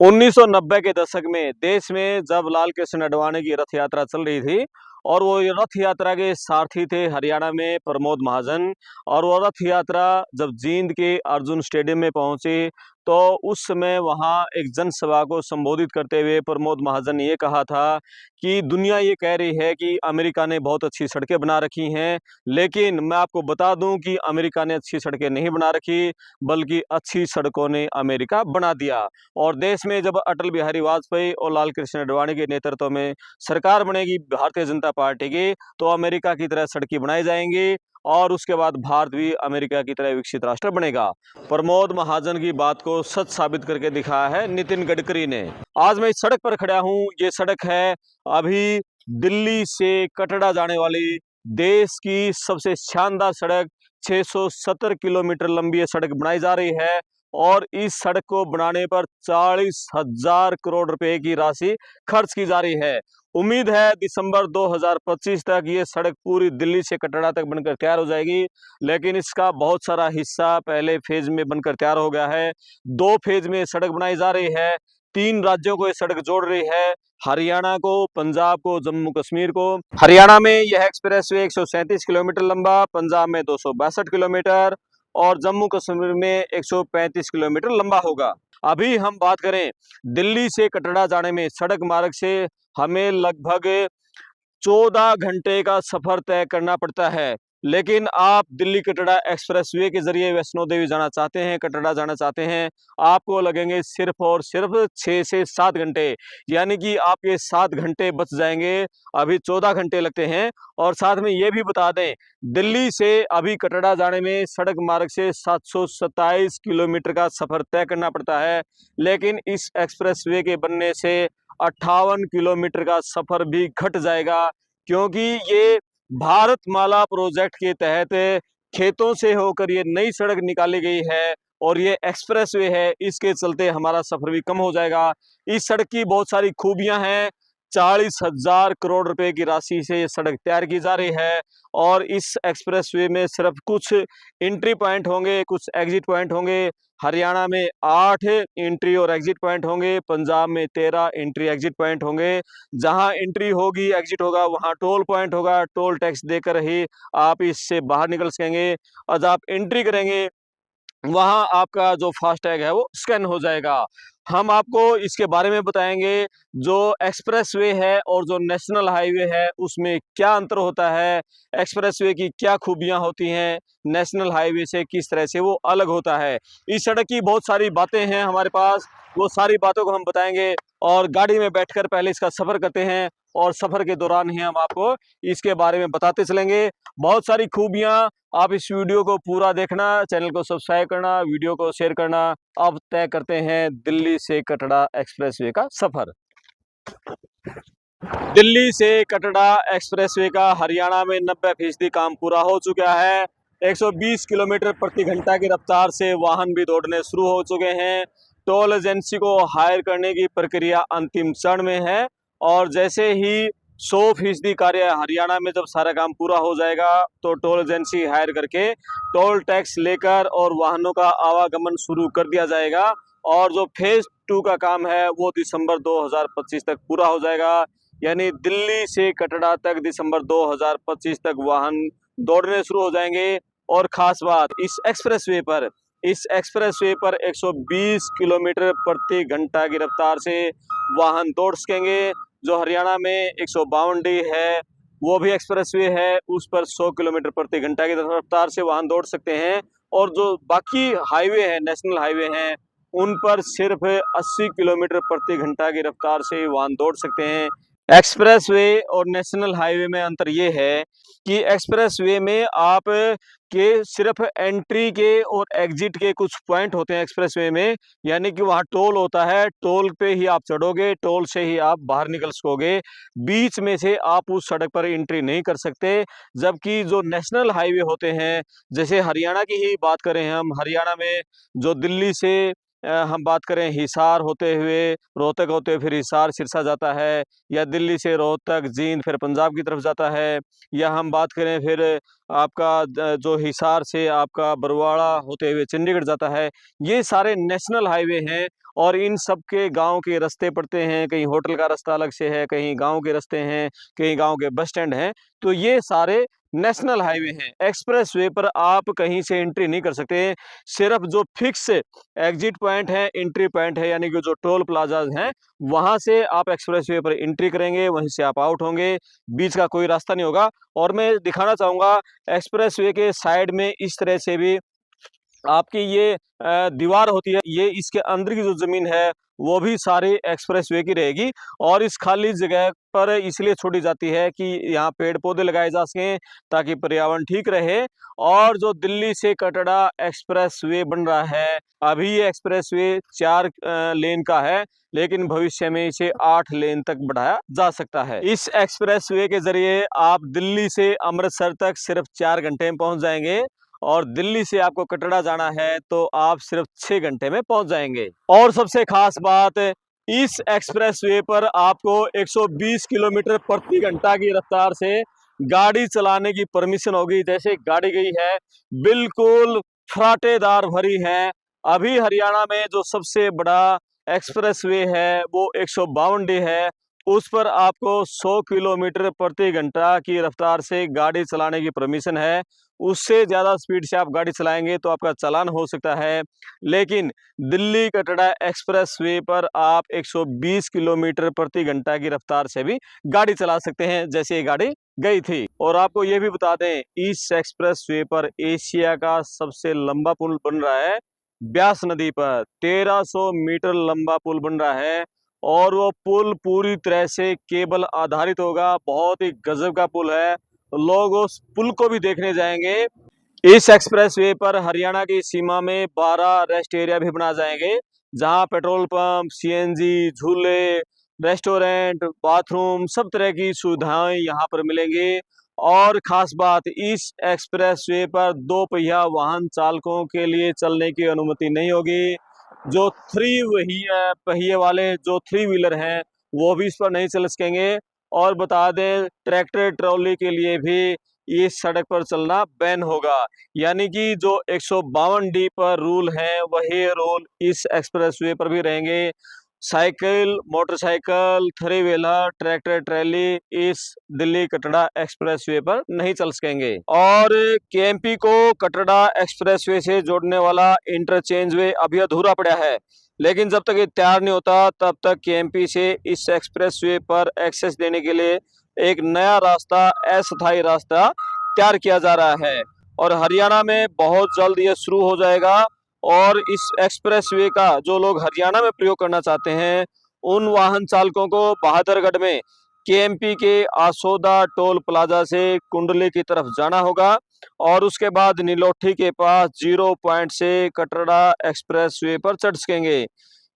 1990 के दशक में देश में जब लाल कृष्ण आडवाणी की रथ यात्रा चल रही थी और वो ये रथ यात्रा के सारथी थे हरियाणा में प्रमोद महाजन। और वो रथ यात्रा जब जींद के अर्जुन स्टेडियम में पहुंची तो उस समय वहां एक जनसभा को संबोधित करते हुए प्रमोद महाजन ने ये कहा था कि दुनिया ये कह रही है कि अमेरिका ने बहुत अच्छी सड़कें बना रखी हैं, लेकिन मैं आपको बता दूं कि अमेरिका ने अच्छी सड़कें नहीं बना रखी, बल्कि अच्छी सड़कों ने अमेरिका बना दिया। और देश में जब अटल बिहारी वाजपेयी और लाल कृष्ण आडवाणी के नेतृत्व में सरकार बनेगी भारतीय जनता पार्टी की, तो अमेरिका की तरह सड़कें बनाई जाएंगी और उसके बाद भारत भी अमेरिका की तरह विकसित राष्ट्र बनेगा। प्रमोद महाजन की बात को सच साबित करके दिखाया है नितिन गडकरी ने। आज मैं इस सड़क पर खड़ा हूं। ये सड़क है अभी दिल्ली से कटरा जाने वाली देश की सबसे शानदार सड़क। 670 किलोमीटर लंबी ये सड़क बनाई जा रही है और इस सड़क को बनाने पर 40,000 करोड़ रुपए की राशि खर्च की जा रही है। उम्मीद है दिसंबर 2025 तक ये सड़क पूरी दिल्ली से कटरा तक बनकर तैयार हो जाएगी, लेकिन इसका बहुत सारा हिस्सा पहले फेज में बनकर तैयार हो गया है। 2 फेज में सड़क बनाई जा रही है। 3 राज्यों को ये सड़क जोड़ रही है, हरियाणा को, पंजाब को, जम्मू कश्मीर को। हरियाणा में यह एक्सप्रेसवे 137 किलोमीटर लंबा, पंजाब में 262 किलोमीटर और जम्मू कश्मीर में 135 किलोमीटर लंबा होगा। अभी हम बात करें दिल्ली से कटरा जाने में सड़क मार्ग से हमें लगभग 14 घंटे का सफर तय करना पड़ता है। लेकिन आप दिल्ली कटरा एक्सप्रेसवे के जरिए वैष्णो देवी जाना चाहते हैं, कटरा जाना चाहते हैं, आपको लगेंगे सिर्फ और सिर्फ 6 से 7 घंटे। यानी कि आपके 7 घंटे बच जाएंगे, अभी 14 घंटे लगते हैं। और साथ में ये भी बता दें, दिल्ली से अभी कटरा जाने में सड़क मार्ग से 727 किलोमीटर का सफर तय करना पड़ता है, लेकिन इस एक्सप्रेसवे के बनने से 58 किलोमीटर का सफर भी घट जाएगा, क्योंकि ये भारतमाला प्रोजेक्ट के तहत खेतों से होकर ये नई सड़क निकाली गई है और ये एक्सप्रेसवे है। इसके चलते हमारा सफर भी कम हो जाएगा। इस सड़क की बहुत सारी खूबियां हैं। 40,000 करोड़ रुपए की राशि से ये सड़क तैयार की जा रही है और इस एक्सप्रेसवे में सिर्फ कुछ एंट्री पॉइंट होंगे, कुछ एग्जिट पॉइंट होंगे। हरियाणा में 8 एंट्री और एग्जिट पॉइंट होंगे, पंजाब में 13 एंट्री एग्जिट पॉइंट होंगे। जहां एंट्री होगी, एग्जिट होगा, वहां टोल पॉइंट होगा। टोल टैक्स देकर ही आप इससे बाहर निकल सकेंगे। और जब आप एंट्री करेंगे वहां आपका जो फास्टैग है वो स्कैन हो जाएगा। हम आपको इसके बारे में बताएंगे, जो एक्सप्रेसवे है और जो नेशनल हाईवे है उसमें क्या अंतर होता है, एक्सप्रेसवे की क्या खूबियां होती हैं, नेशनल हाईवे से किस तरह से वो अलग होता है। इस सड़क की बहुत सारी बातें हैं हमारे पास, वो सारी बातों को हम बताएंगे और गाड़ी में बैठकर पहले इसका सफर करते हैं और सफर के दौरान ही हम आपको इसके बारे में बताते चलेंगे। बहुत सारी खूबियां। आप इस वीडियो को पूरा देखना, चैनल को सब्सक्राइब करना, वीडियो को शेयर करना। अब तय करते हैं दिल्ली से कटरा एक्सप्रेसवे का सफर। दिल्ली से कटरा एक्सप्रेसवे का हरियाणा में 90% काम पूरा हो चुका है। 120 किलोमीटर प्रति घंटा की रफ्तार से वाहन भी दौड़ने शुरू हो चुके हैं। टोल एजेंसी को हायर करने की प्रक्रिया अंतिम चरण में है और जैसे ही 100% कार्य हरियाणा में जब सारा काम पूरा हो जाएगा तो टोल एजेंसी हायर करके टोल टैक्स लेकर और वाहनों का आवागमन शुरू कर दिया जाएगा। और जो फेज 2 का काम है वो दिसंबर 2025 तक पूरा हो जाएगा। यानी दिल्ली से कटरा तक दिसंबर 2025 तक वाहन दौड़ने शुरू हो जाएंगे। और खास बात, इस एक्सप्रेसवे पर 120 किलोमीटर प्रति घंटा की रफ्तार से वाहन दौड़ सकेंगे। जो हरियाणा में 152D है वो भी एक्सप्रेसवे है, उस पर 100 किलोमीटर प्रति घंटा की रफ्तार से वाहन दौड़ सकते हैं। और जो बाकी हाईवे हैं, नेशनल हाईवे हैं, उन पर सिर्फ 80 किलोमीटर प्रति घंटा की रफ्तार से वाहन दौड़ सकते हैं। एक्सप्रेसवे और नेशनल हाईवे में अंतर ये है कि एक्सप्रेसवे में आप के सिर्फ एंट्री के और एग्जिट के कुछ पॉइंट होते हैं एक्सप्रेसवे में, यानी कि वहां टोल होता है, टोल पे ही आप चढ़ोगे, टोल से ही आप बाहर निकल सकोगे। बीच में से आप उस सड़क पर एंट्री नहीं कर सकते। जबकि जो नेशनल हाईवे होते हैं, जैसे हरियाणा की ही बात करें हम, हरियाणा में जो दिल्ली से हम बात करें हिसार होते हुए, रोहतक होते हुए फिर हिसार सिरसा जाता है, या दिल्ली से रोहतक, जींद फिर पंजाब की तरफ जाता है, या हम बात करें फिर आपका जो हिसार से आपका बरवाड़ा होते हुए चंडीगढ़ जाता है। ये सारे नेशनल हाईवे हैं और इन सब के गाँव के रास्ते पड़ते हैं, कहीं होटल का रास्ता अलग से है, कहीं गाँव के रास्ते हैं, कहीं गाँव के बस स्टैंड हैं। तो ये सारे नेशनल हाईवे हैं। एक्सप्रेस वे पर आप कहीं से एंट्री नहीं कर सकते। सिर्फ जो फिक्स एग्जिट पॉइंट है, एंट्री पॉइंट है, यानी कि जो टोल प्लाजाज हैं, वहां से आप एक्सप्रेस वे पर एंट्री करेंगे, वहीं से आप आउट होंगे। बीच का कोई रास्ता नहीं होगा। और मैं दिखाना चाहूंगा एक्सप्रेस वे के साइड में इस तरह से भी आपकी ये दीवार होती है, ये इसके अंदर की जो जमीन है वो भी सारी एक्सप्रेसवे की रहेगी। और इस खाली जगह पर इसलिए छोड़ी जाती है कि यहाँ पेड़ पौधे लगाए जा सकें ताकि पर्यावरण ठीक रहे। और जो दिल्ली से कटरा एक्सप्रेसवे बन रहा है, अभी ये एक्सप्रेसवे 4 लेन का है, लेकिन भविष्य में इसे 8 लेन तक बढ़ाया जा सकता है। इस एक्सप्रेसवे के जरिए आप दिल्ली से अमृतसर तक सिर्फ 4 घंटे में पहुंच जाएंगे, और दिल्ली से आपको कटरा जाना है तो आप सिर्फ 6 घंटे में पहुंच जाएंगे। और सबसे खास बात, इस एक्सप्रेसवे पर आपको 120 किलोमीटर प्रति घंटा की रफ्तार से गाड़ी चलाने की परमिशन होगी। जैसे गाड़ी गई है बिल्कुल फराटेदार भरी है। अभी हरियाणा में जो सबसे बड़ा एक्सप्रेसवे है वो 152 डी है, उस पर आपको 100 किलोमीटर प्रति घंटा की रफ्तार से गाड़ी चलाने की परमिशन है। उससे ज़्यादा स्पीड से आप गाड़ी चलाएंगे तो आपका चालान हो सकता है। लेकिन दिल्ली कटरा एक्सप्रेसवे पर आप 120 किलोमीटर प्रति घंटा की रफ्तार से भी गाड़ी चला सकते हैं, जैसे ये गाड़ी गई थी। और आपको ये भी बता दें, इस एक्सप्रेसवे पर एशिया का सबसे लंबा पुल बन रहा है। ब्यास नदी पर 1300 मीटर लंबा पुल बन रहा है, और वो पुल पूरी तरह से केबल आधारित होगा। बहुत ही गजब का पुल है, लोग उस पुल को भी देखने जाएंगे। इस एक्सप्रेसवे पर हरियाणा की सीमा में 12 रेस्ट एरिया भी बना जाएंगे, जहां पेट्रोल पंप, सीएनजी, झूले, रेस्टोरेंट, बाथरूम, सब तरह की सुविधाएं यहां पर मिलेंगी। और खास बात, इस एक्सप्रेसवे पर 2 पहिया वाहन चालकों के लिए चलने की अनुमति नहीं होगी। जो पहिए वाले जो 3 व्हीलर हैं वो भी इस पर नहीं चल सकेंगे। और बता दें, ट्रैक्टर ट्रॉली के लिए भी इस सड़क पर चलना बैन होगा। यानी कि जो 152 डी पर रूल है वही रूल इस एक्सप्रेसवे पर भी रहेंगे। Cycle, motorcycle, 3 wheeler, tractor trolley इस दिल्ली कटरा एक्सप्रेसवे पर नहीं चल सकेंगे। और केएमपी को कटरा एक्सप्रेसवे से जोड़ने वाला इंटरचेंज वे अभी अधूरा पड़ा है, लेकिन जब तक ये तैयार नहीं होता तब तक केएमपी से इस एक्सप्रेसवे पर एक्सेस देने के लिए एक नया रास्ता, अस्थायी रास्ता तैयार किया जा रहा है। और हरियाणा में बहुत जल्द ये शुरू हो जाएगा। और इस एक्सप्रेसवे का जो लोग हरियाणा में प्रयोग करना चाहते हैं, उन वाहन चालकों को बहादुरगढ़ में केएमपी के आसोदा टोल प्लाजा से कुंडली की तरफ जाना होगा, और उसके बाद नीलोठी के पास 0 पॉइंट से कटरा एक्सप्रेसवे पर चढ़ सकेंगे।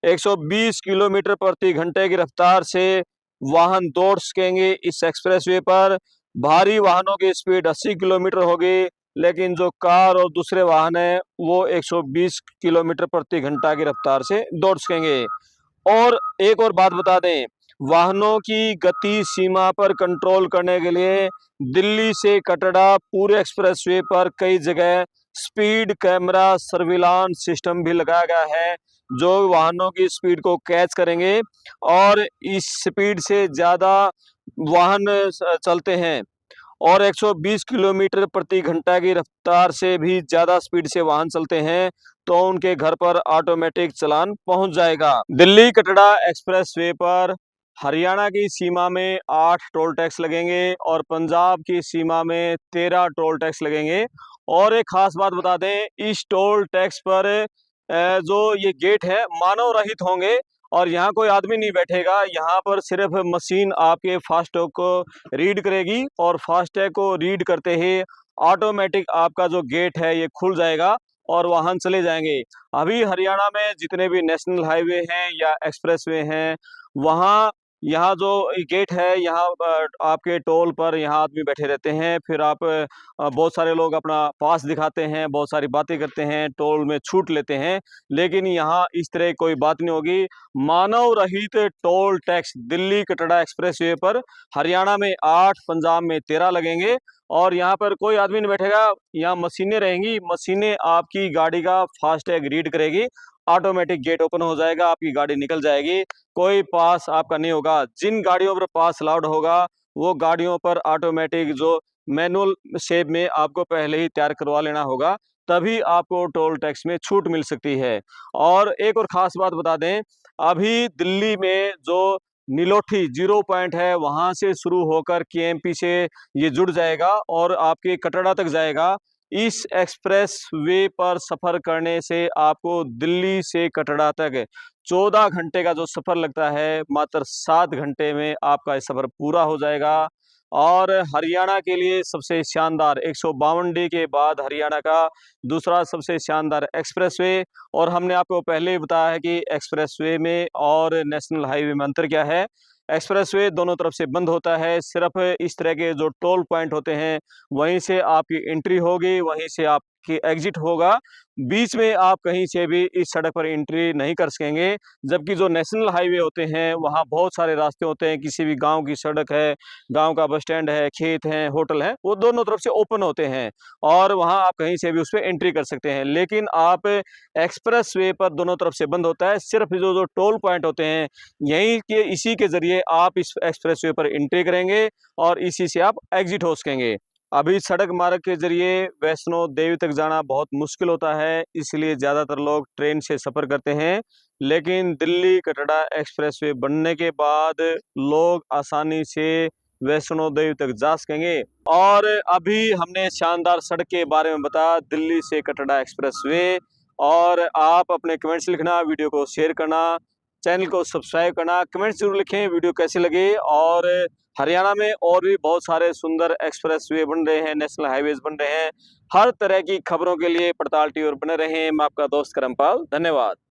120 किलोमीटर प्रति घंटे की रफ्तार से वाहन दौड़ सकेंगे इस एक्सप्रेसवे पर। भारी वाहनों की स्पीड 80 किलोमीटर होगी, लेकिन जो कार और दूसरे वाहन है वो 120 किलोमीटर प्रति घंटा की रफ्तार से दौड़ सकेंगे। और एक और बात बता दें, वाहनों की गति सीमा पर कंट्रोल करने के लिए दिल्ली से कटरा पूरे एक्सप्रेसवे पर कई जगह स्पीड कैमरा सर्विलांस सिस्टम भी लगाया गया है, जो वाहनों की स्पीड को कैच करेंगे। और इस स्पीड से ज़्यादा वाहन चलते हैं और 120 किलोमीटर प्रति घंटा की रफ्तार से भी ज़्यादा स्पीड से वाहन चलते हैं, तो उनके घर पर ऑटोमेटिक चालान पहुंच जाएगा। दिल्ली कटरा एक्सप्रेसवे पर हरियाणा की सीमा में 8 टोल टैक्स लगेंगे और पंजाब की सीमा में 13 टोल टैक्स लगेंगे। और एक खास बात बता दें, इस टोल टैक्स पर जो ये गेट है मानव रहित होंगे, और यहाँ कोई आदमी नहीं बैठेगा। यहाँ पर सिर्फ मशीन आपके फास्टैग को रीड करेगी, और फास्टैग को रीड करते ही ऑटोमेटिक आपका जो गेट है ये खुल जाएगा और वाहन चले जाएंगे। अभी हरियाणा में जितने भी नेशनल हाईवे हैं या एक्सप्रेसवे हैं, वहाँ यहाँ जो गेट है, यहाँ आपके टोल पर यहाँ आदमी बैठे रहते हैं। फिर आप बहुत सारे लोग अपना पास दिखाते हैं, बहुत सारी बातें करते हैं, टोल में छूट लेते हैं। लेकिन यहाँ इस तरह की कोई बात नहीं होगी। मानव रहित toll tax Delhi Katra expressway पर हरियाणा में 8, पंजाब में 13 लगेंगे। और यहाँ पर कोई आदमी नहीं बैठेगा, यहाँ मशीनें रहेंगी। मशीनें आपकी गाड़ी का फास्टैग रीड करेगी, ऑटोमेटिक गेट ओपन हो जाएगा, आपकी गाड़ी निकल जाएगी। कोई पास आपका नहीं होगा। जिन गाड़ियों पर पास अलाउड होगा, वो गाड़ियों पर ऑटोमेटिक जो मैनुअल शेप में आपको पहले ही तैयार करवा लेना होगा, तभी आपको टोल टैक्स में छूट मिल सकती है। और एक और खास बात बता दें, अभी दिल्ली में जो नीलोठी जीरो पॉइंट है, वहां से शुरू होकर केएमपी से ये जुड़ जाएगा और आपके कटरा तक जाएगा। इस एक्सप्रेस वे पर सफर करने से आपको दिल्ली से कटरा तक 14 घंटे का जो सफर लगता है, मात्र 7 घंटे में आपका ये सफर पूरा हो जाएगा। और हरियाणा के लिए सबसे शानदार 152 डी के बाद हरियाणा का दूसरा सबसे शानदार एक्सप्रेसवे। और हमने आपको पहले ही बताया है कि एक्सप्रेसवे में और नेशनल हाईवे में अंतर क्या है। एक्सप्रेसवे दोनों तरफ से बंद होता है, सिर्फ इस तरह के जो टोल पॉइंट होते हैं वहीं से आपकी एंट्री होगी, वहीं से आपकी एग्जिट होगा। बीच में आप कहीं से भी इस सड़क पर एंट्री नहीं कर सकेंगे। जबकि जो नेशनल हाईवे होते हैं, वहाँ बहुत सारे रास्ते होते हैं। किसी भी गांव की सड़क है, गांव का बस स्टैंड है, खेत हैं, होटल है, वो दोनों तरफ से ओपन होते हैं और वहाँ आप कहीं से भी उस पर एंट्री कर सकते हैं। लेकिन आप एक्सप्रेस वे पर दोनों तरफ से बंद होता है। सिर्फ जो जो टोल पॉइंट होते हैं, यहीं के इसी के जरिए आप इस एक्सप्रेस वे पर एंट्री करेंगे और इसी से आप एग्जिट हो सकेंगे। अभी सड़क मार्ग के जरिए वैष्णो देवी तक जाना बहुत मुश्किल होता है, इसलिए ज़्यादातर लोग ट्रेन से सफ़र करते हैं। लेकिन दिल्ली कटरा एक्सप्रेसवे बनने के बाद लोग आसानी से वैष्णो देवी तक जा सकेंगे। और अभी हमने शानदार सड़क के बारे में बताया, दिल्ली से कटरा एक्सप्रेसवे। और आप अपने कमेंट्स लिखना, वीडियो को शेयर करना, चैनल को सब्सक्राइब करना, कमेंट्स जरूर लिखें वीडियो कैसी लगी। और हरियाणा में और भी बहुत सारे सुंदर एक्सप्रेसवे बन रहे हैं, नेशनल हाईवेज बन रहे हैं। हर तरह की खबरों के लिए पड़ताल टीवी पर बने रहें। मैं आपका दोस्त करमपाल, धन्यवाद।